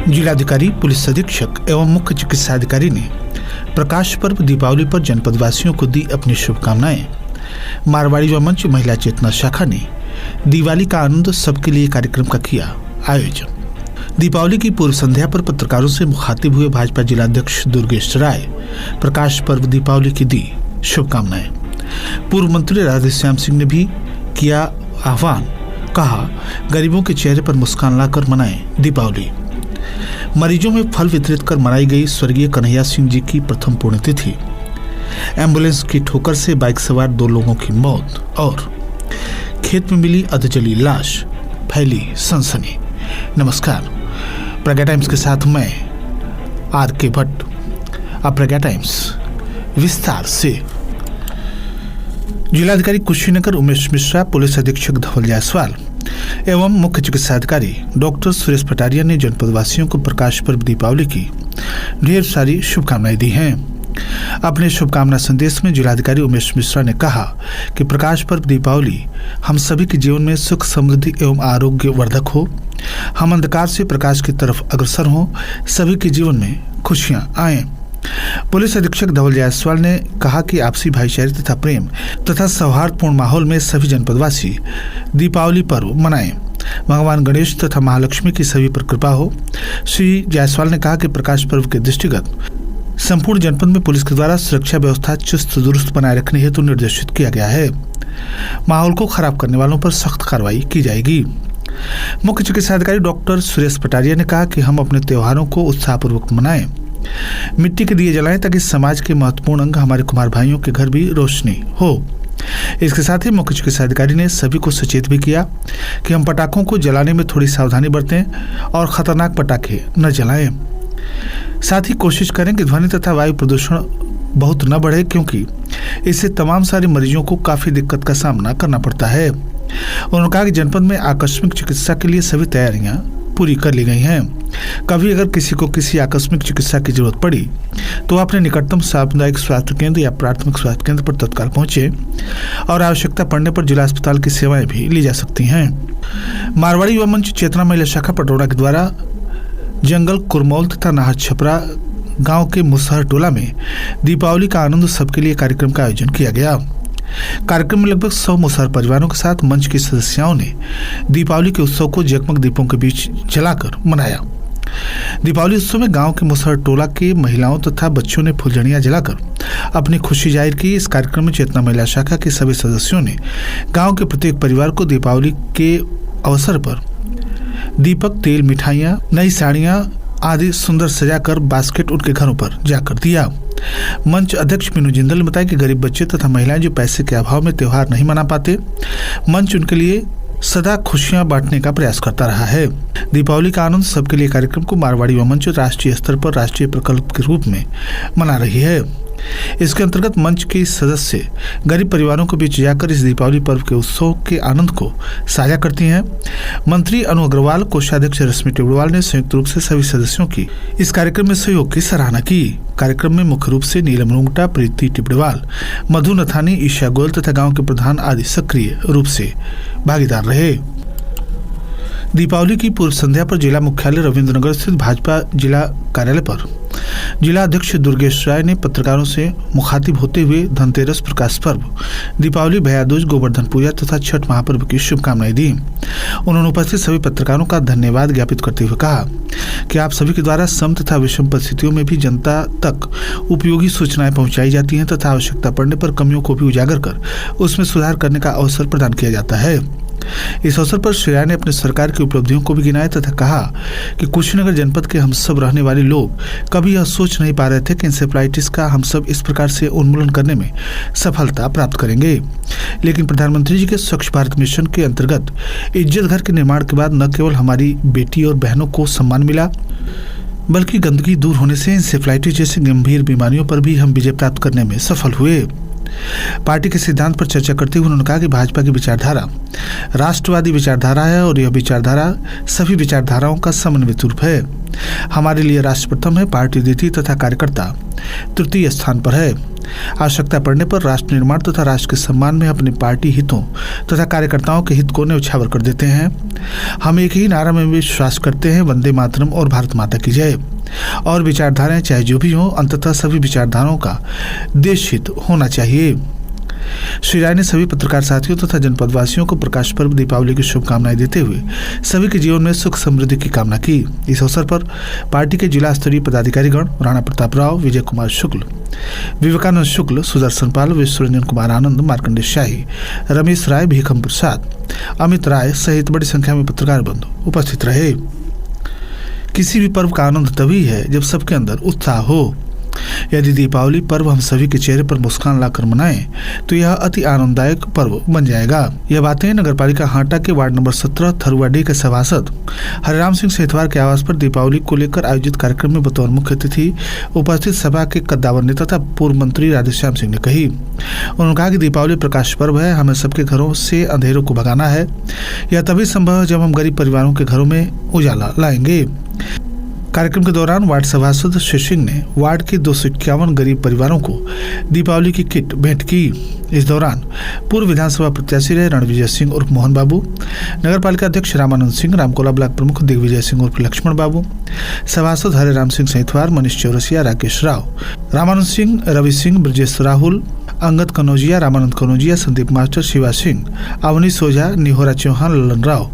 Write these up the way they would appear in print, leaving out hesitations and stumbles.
जिलाधिकारी, पुलिस अधीक्षक एवं मुख्य चिकित्सा अधिकारी ने प्रकाश पर्व दीपावली पर जनपद वासियों को दी अपनी शुभकामनाएं। मारवाड़ी व मंच महिला चेतना शाखा ने दिवाली का आनंद सबके लिए कार्यक्रम का किया आयोजन। दीपावली की पूर्व संध्या पर पत्रकारों से मुखातिब हुए भाजपा जिलाध्यक्ष दुर्गेश राय प्रकाश पर्व दीपावली की दी शुभकामनाएं। पूर्व मंत्री राधेश्याम सिंह ने भी किया आह्वान, कहा गरीबों के चेहरे पर मुस्कान लाकर मनाएं दीपावली। मरीजों में फल वितरित कर मनाई गई स्वर्गीय कन्हैया सिंह जी की प्रथम पुण्यतिथि। एम्बुलेंस की ठोकर से बाइक सवार 2 लोगों की मौत और खेत में मिली अधजली लाश, फैली सनसनी। नमस्कार, प्रज्ञा टाइम्स के साथ मैं आर.के. भट्ट। अब प्रज्ञा टाइम्स विस्तार से। जिलाधिकारी कुशीनगर उमेश मिश्रा, पुलिस अधीक्षक धवल जायसवाल एवं मुख्य चिकित्सा अधिकारी डॉक्टर सुरेश पटारिया ने जनपद वासियों को प्रकाश पर्व दीपावली की ढेर सारी शुभकामनाएं दी हैं। अपने शुभकामना संदेश में जिलाधिकारी उमेश मिश्रा ने कहा कि प्रकाश पर्व दीपावली हम सभी के जीवन में सुख, समृद्धि एवं आरोग्य वर्धक हो। हम अंधकार से प्रकाश की तरफ अग्रसर हों, सभी के जीवन में खुशियां आएं। पुलिस अधीक्षक धवल जायसवाल ने कहा कि आपसी भाईचारे तथा प्रेम तथा सौहार्दपूर्ण माहौल में सभी जनपदवासी दीपावली पर्व मनाएं। भगवान गणेश तथा महालक्ष्मी की सभी पर कृपा हो। श्री जायसवाल ने कहा कि प्रकाश पर्व के दृष्टिगत संपूर्ण जनपद में पुलिस के द्वारा सुरक्षा व्यवस्था चुस्त दुरुस्त बनाए रखने हेतु निर्देशित किया गया है। माहौल को खराब करने वालों पर सख्त कार्रवाई की जाएगी। मुख्य चिकित्सा अधिकारी डॉक्टर सुरेश पटारिया ने कहा कि हम अपने त्योहारों को उत्साहपूर्वक मनाएं, मिट्टी के दिए जलाएं ताकि समाज के महत्वपूर्ण अंग हमारे कुमार भाइयों के घर भी रोशनी हो। इसके साथ ही मुख्य चिकित्सा अधिकारी ने सभी को सचेत भी किया कि हम पटाखों को जलाने में थोड़ी सावधानी बरतें और खतरनाक पटाखे न जलाएं। साथ ही कोशिश करें कि ध्वनि तथा वायु प्रदूषण बहुत न बढ़े, क्योंकि इससे तमाम सारे मरीजों को काफी दिक्कत का सामना करना पड़ता है। उन्होंने कहा कि जनपद में आकस्मिक चिकित्सा के लिए सभी तैयारियां पूरी कर ली गई हैं। कभी अगर किसी को किसी आकस्मिक चिकित्सा की जरूरत पड़ी तो अपने निकटतम सामुदायिक स्वास्थ्य केंद्र या प्राथमिक स्वास्थ्य केंद्र पर तत्काल पहुंचे और आवश्यकता पड़ने पर जिला अस्पताल की सेवाएं भी ली जा सकती हैं। मारवाड़ी व मंच चेतना महिला शाखा पटौड़ा के द्वारा जंगल, कुरमौल तथा नाहर छपरा गांव के मुसहर टोला में दीपावली का आनंद सबके लिए कार्यक्रम का आयोजन किया गया। कार्यक्रम में लगभग 100 मुसहर परिवारों के साथ मंच की सदस्यों ने दीपावली के उत्सव को जगमग दीपों के बीच जलाकर मनाया। दीपावली उत्सव में गांव के मुसहर टोला के महिलाओं तथा बच्चों ने फुलझड़ियां जलाकर अपनी खुशी जाहिर की। इस कार्यक्रम में चेतना महिला शाखा के सभी सदस्यों ने गांव के प्रत्येक परिवार को दीपावली के अवसर पर दीपक, तेल, मिठाइयाँ, नई साड़ियाँ आदि सुंदर सजाकर बास्केट उनके घरों पर जाकर दिया। मंच अध्यक्ष मीनू जिंदल ने बताया कि गरीब बच्चे तथा महिलाएं जो पैसे के अभाव में त्योहार नहीं मना पाते, मंच उनके लिए सदा खुशियां बांटने का प्रयास करता रहा है। दीपावली का आनंद सबके लिए कार्यक्रम को मारवाड़ी व मंच राष्ट्रीय स्तर पर राष्ट्रीय प्रकल्प के रूप में मना रही है। इसके अंतर्गत मंच के सदस्य गरीब परिवारों के बीच जाकर इस दीपावली पर्व के उत्सव के आनंद को साझा करती हैं। मंत्री अनु अग्रवाल, कोषाध्यक्ष रश्मि टिब्बड़वाल ने संयुक्त रूप से सभी सदस्यों की इस कार्यक्रम में सहयोग की सराहना की। कार्यक्रम में मुख्य रूप से नीलम रुंगटा, प्रीति टिब्बड़वाल, मधु नथानी, ईशा गोयल तथा गाँव के प्रधान आदि सक्रिय रूप से भागीदार रहे। दीपावली की पूर्व संध्या पर जिला मुख्यालय रविंद्रनगर स्थित भाजपा जिला कार्यालय पर जिला अध्यक्ष दुर्गेश राय ने पत्रकारों से मुखातिब होते हुए धनतेरस, प्रकाश पर्व, दीपावली, भैया दूज, गोवर्धन पूजा तथा छठ महापर्व की शुभकामनाएं दी। उन्होंने उपस्थित सभी पत्रकारों का धन्यवाद ज्ञापित करते हुए कहा कि आप सभी के द्वारा सम तथा विषम परिस्थितियों में भी जनता तक उपयोगी सूचनाएं पहुंचाई जाती हैं तथा आवश्यकता पड़ने पर कमियों को भी उजागर कर उसमें सुधार करने का अवसर प्रदान किया जाता है। इस अवसर पर श्री राय ने अपने सरकार की उपलब्धियों को भी गिनाया तथा कहा कि कुशीनगर जनपद के हम सब रहने वाले लोग कभी यह सोच नहीं पा रहे थे कि इंसेफ्लाइटिस का हम सब इस प्रकार से उन्मूलन करने में सफलता प्राप्त करेंगे। लेकिन प्रधानमंत्री जी के स्वच्छ भारत मिशन के अंतर्गत इज्जत घर के निर्माण के बाद न केवल हमारी बेटी और बहनों को सम्मान मिला, बल्कि गंदगी दूर होने से इंसेफ्लाइटिस जैसी गंभीर बीमारियों पर भी हम विजय प्राप्त करने में सफल हुए। पार्टी के सिद्धांत पर चर्चा करते हुए उन्होंने कहा कि भाजपा की विचारधारा राष्ट्रवादी विचारधारा है और यह विचारधारा सभी विचारधाराओं का समन्वित रूप है। हमारे लिए राष्ट्र प्रथम है, पार्टी द्वितीय तथा कार्यकर्ता तृतीय स्थान पर है। आवश्यकता पड़ने पर राष्ट्र निर्माण तथा राष्ट्र के सम्मान में अपने पार्टी हितों तथा कार्यकर्ताओं के हित को न्यौछावर कर देते हैं। हम एक ही नारा में विश्वास करते हैं, वंदे मातरम और भारत माता की जय। और विचारधाराएं चाहे जो भी हों, अंततः सभी विचारधाराओं का देश हित होना चाहिए। श्री राय ने सभी पत्रकार साथियों तथा जनपदवासियों को प्रकाश पर्व दीपावली की शुभकामनाएं देते हुए सभी के जीवन में सुख समृद्धि की कामना की। इस अवसर पर पार्टी के जिला स्तरीय पदाधिकारीगण राणा प्रताप राव, विजय कुमार शुक्ल, विवेकानंद शुक्ल, सुदर्शन पाल, विश्वरंजन कुमार आनंद, मार्कंडे शाही, रमेश राय, भीखम प्रसाद, अमित राय सहित बड़ी संख्या में पत्रकार बंधु उपस्थित रहे। किसी भी पर्व का आनंद तभी है जब सबके अंदर उत्साह हो। यदि दीपावली पर्व हम सभी के चेहरे पर मुस्कान लाकर मनाएं तो यह अति आनंददायक पर्व बन जाएगा। यह बातें नगरपालिका हाटा के वार्ड नंबर 17 थरुआडी के सभासद हरिराम सिंह सेठवार के आवास पर दीपावली को लेकर आयोजित कार्यक्रम में बतौर मुख्य अतिथि उपस्थित सभा के कद्दावर नेता तथा पूर्व मंत्री राधेश्याम सिंह ने कही। उन्होंने कहा कि दीपावली प्रकाश पर्व है, हमें सबके घरों से अंधेरों को भगाना है। यह तभी संभव है जब हम गरीब परिवारों के घरों में उजाला लाएंगे। कार्यक्रम के दौरान वार्ड सभासद श्री सिंह ने वार्ड के 251 गरीब परिवारों को दीपावली की किट भेंट की। इस दौरान पूर्व विधानसभा प्रत्याशी रहे रणविजय सिंह उर्फ मोहन बाबू, नगरपालिका अध्यक्ष रामानंद सिंह, रामकोला ब्लॉक प्रमुख दिग्विजय सिंह उर्फ लक्ष्मण बाबू, सभासद हरिराम सिंह सेठवार, मनीष चौरसिया, राकेश राव, रामानंद सिंह, रवि सिंह, ब्रजेश राहुल, अंगद कनौजिया, रामानंद कनौजिया, संदीप मास्टर, शिवा सिंह, अवनी सोझा, निहोरा चौहान, ललन राव,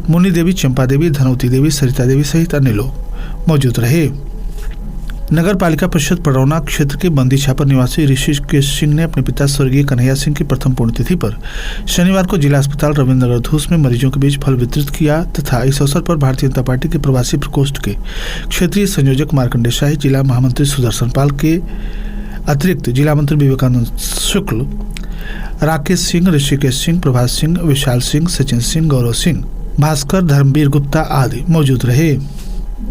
मुन्नी देवी, चंपा देवी, धनवती देवी, सरिता देवी सहित अन्य लोग मौजूद रहे। नगर पालिका परिषद पडरौना क्षेत्र के बंदी छापर निवासी ऋषिकेश सिंह ने अपने पिता स्वर्गीय कन्हैया सिंह की प्रथम पुण्यतिथि पर शनिवार को जिला अस्पताल रविंद्र नगर धूस में मरीजों के बीच फल वितरित किया तथा इस अवसर पर भारतीय जनता पार्टी के प्रवासी प्रकोष्ठ के क्षेत्रीय संयोजक मार्कंडे शाही, जिला महामंत्री सुदर्शन पाल के अतिरिक्त जिला मंत्री विवेकानंद शुक्ल, राकेश सिंह, ऋषिकेश सिंह, प्रभात सिंह, विशाल सिंह, सचिन सिंह, गौरव सिंह, भास्कर, धर्मवीर गुप्ता आदि मौजूद रहे।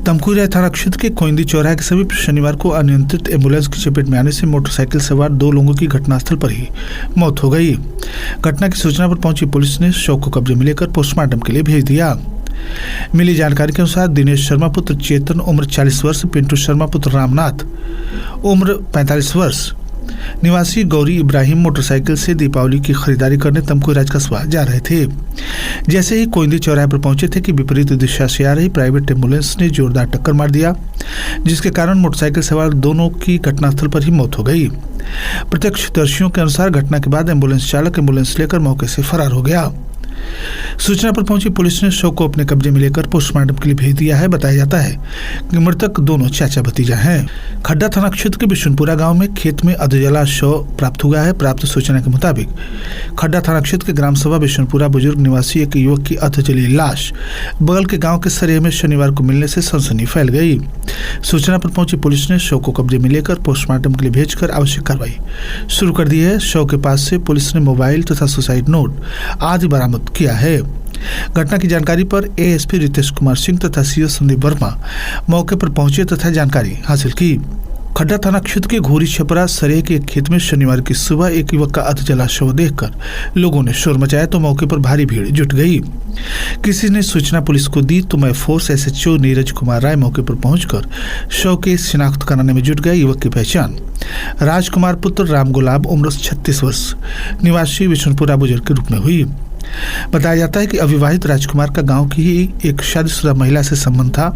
तमकुरिया थाना क्षेत्र के कोइंदी चौराहे के समीप शनिवार को अनियंत्रित एम्बुलेंस की चपेट में आने से मोटरसाइकिल सवार 2 लोगों की घटनास्थल पर ही मौत हो गई। घटना की सूचना पर पहुंची पुलिस ने शव को कब्जे में लेकर पोस्टमार्टम के लिए भेज दिया। मिली जानकारी के अनुसार दिनेश शर्मा पुत्र चेतन उम्र 40 वर्ष, पिंटू शर्मा पुत्र रामनाथ उम्र 45 वर्ष निवासी गौरी इब्राहिम मोटरसाइकिल से दीपावली की खरीदारी करने तमकुराज कस्बा जा रहे थे। जैसे ही कोइंदी चौराहे पर पहुंचे थे कि विपरीत दिशा से आ रही प्राइवेट एम्बुलेंस ने जोरदार टक्कर मार दिया, जिसके कारण मोटरसाइकिल सवार दोनों की घटनास्थल पर ही मौत हो गई। प्रत्यक्षदर्शियों के अनुसार घटना के बाद एम्बुलेंस चालक एम्बुलेंस लेकर मौके से फरार हो गया। सूचना पर पहुंची पुलिस ने शव को अपने कब्जे में लेकर पोस्टमार्टम के लिए भेज दिया है। बताया जाता है कि मृतक दोनों चाचा भतीजा हैं। खड्डा थाना क्षेत्र के बिशुनपुरा गांव में खेत में अधजला शव प्राप्त हुआ है। प्राप्त सूचना के मुताबिक खड्डा थाना क्षेत्र के ग्राम सभा बिशुनपुरा बुजुर्ग निवासी एक युवक की अधजली लाश बगल के गाँव के सरेह में शनिवार को मिलने से सनसनी फैल गई। सूचना पर पहुंची पुलिस ने शव को कब्जे में लेकर पोस्टमार्टम के लिए भेजकर आवश्यक कार्रवाई शुरू कर दी है। शव के पास से पुलिस ने मोबाइल तथा सुसाइड नोट आदि बरामद किया है। घटना की जानकारी पर एएसपी रितेश कुमार सिंह तथा सीओ संदीप वर्मा मौके पर पहुंचे तथा जानकारी हासिल की। खड्डा थाना क्षेत्र के घोरी छपरा सरेह के एक खेत में शनिवार की सुबह एक युवक का अधजला शव देखकर लोगों ने शोर मचाया तो मौके पर भारी भीड़ जुट गई। किसी ने सूचना पुलिस को दी तो मैं फोर्स एसएचओ नीरज कुमार राय मौके पर पहुंचकर शव की शिनाख्त कराने में जुट गए। युवक की पहचान राजकुमार पुत्र राम गुलाब उम्र 36 वर्ष निवासी विष्णुपुरा बुजुर्ग के रूप में हुई। बताया जाता है कि अविवाहित राजकुमार का गांव की ही एक शादीशुदा महिला से संबंध था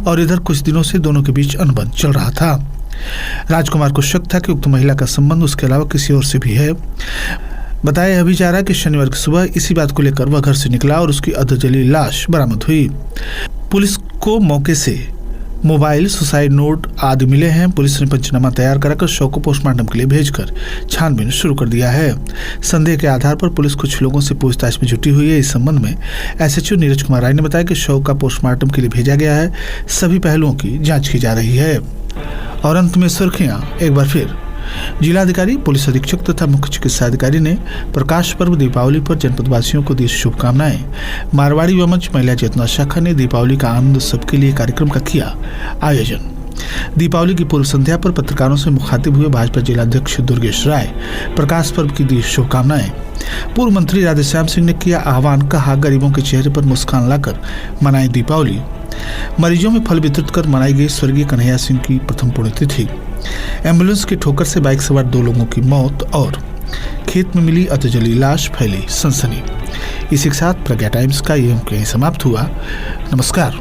और इधर कुछ दिनों से दोनों के बीच अनबन चल रहा था। राजकुमार को शक था कि उक्त महिला का संबंध उसके अलावा किसी और से भी है। बताया भी जा रहा है कि शनिवार की सुबह इसी बात को लेकर वह घर से निकला और उसकी अधजली लाश बरामद हुई। पुलिस को मौके से मोबाइल, सुसाइड नोट आदि मिले हैं। पुलिस ने पंचनामा तैयार कराकर शव को पोस्टमार्टम के लिए भेजकर छानबीन शुरू कर दिया है। संदेह के आधार पर पुलिस कुछ लोगों से पूछताछ में जुटी हुई है। इस संबंध में एसएचओ नीरज कुमार राय ने बताया कि शव का पोस्टमार्टम के लिए भेजा गया है। सभी पहलुओं की जांच की जा रही है। और अंत में सुर्खियां एक बार फिर। जिलाधिकारी, पुलिस अधीक्षक तथा मुख्य चिकित्सा अधिकारी ने प्रकाश पर्व दीपावली पर जनपदवासियों को दी शुभकामनाएं। मारवाड़ी व मंच महिला चेतना शाखा ने दीपावली का आनंद सबके लिए कार्यक्रम का किया आयोजन। दीपावली की पूर्व संध्या पर पत्रकारों से मुखातिब हुए भाजपा जिलाध्यक्ष दुर्गेश राय प्रकाश पर्व की दी शुभकामनाएं। पूर्व मंत्री राधेश्याम सिंह ने किया आह्वान, कहा गरीबों के चेहरे पर मुस्कान लाकर मनाएं दीपावली। मरीजों में फल वितरित कर मनाई गई स्वर्गीय कन्हैया सिंह की प्रथम पुण्यतिथि। एम्बुलेंस की ठोकर से बाइक सवार 2 लोगों की मौत और खेत में मिली अधजली लाश, फैली सनसनी। इसी के साथ प्रज्ञा टाइम्स का ये अंक यहीं समाप्त हुआ। नमस्कार।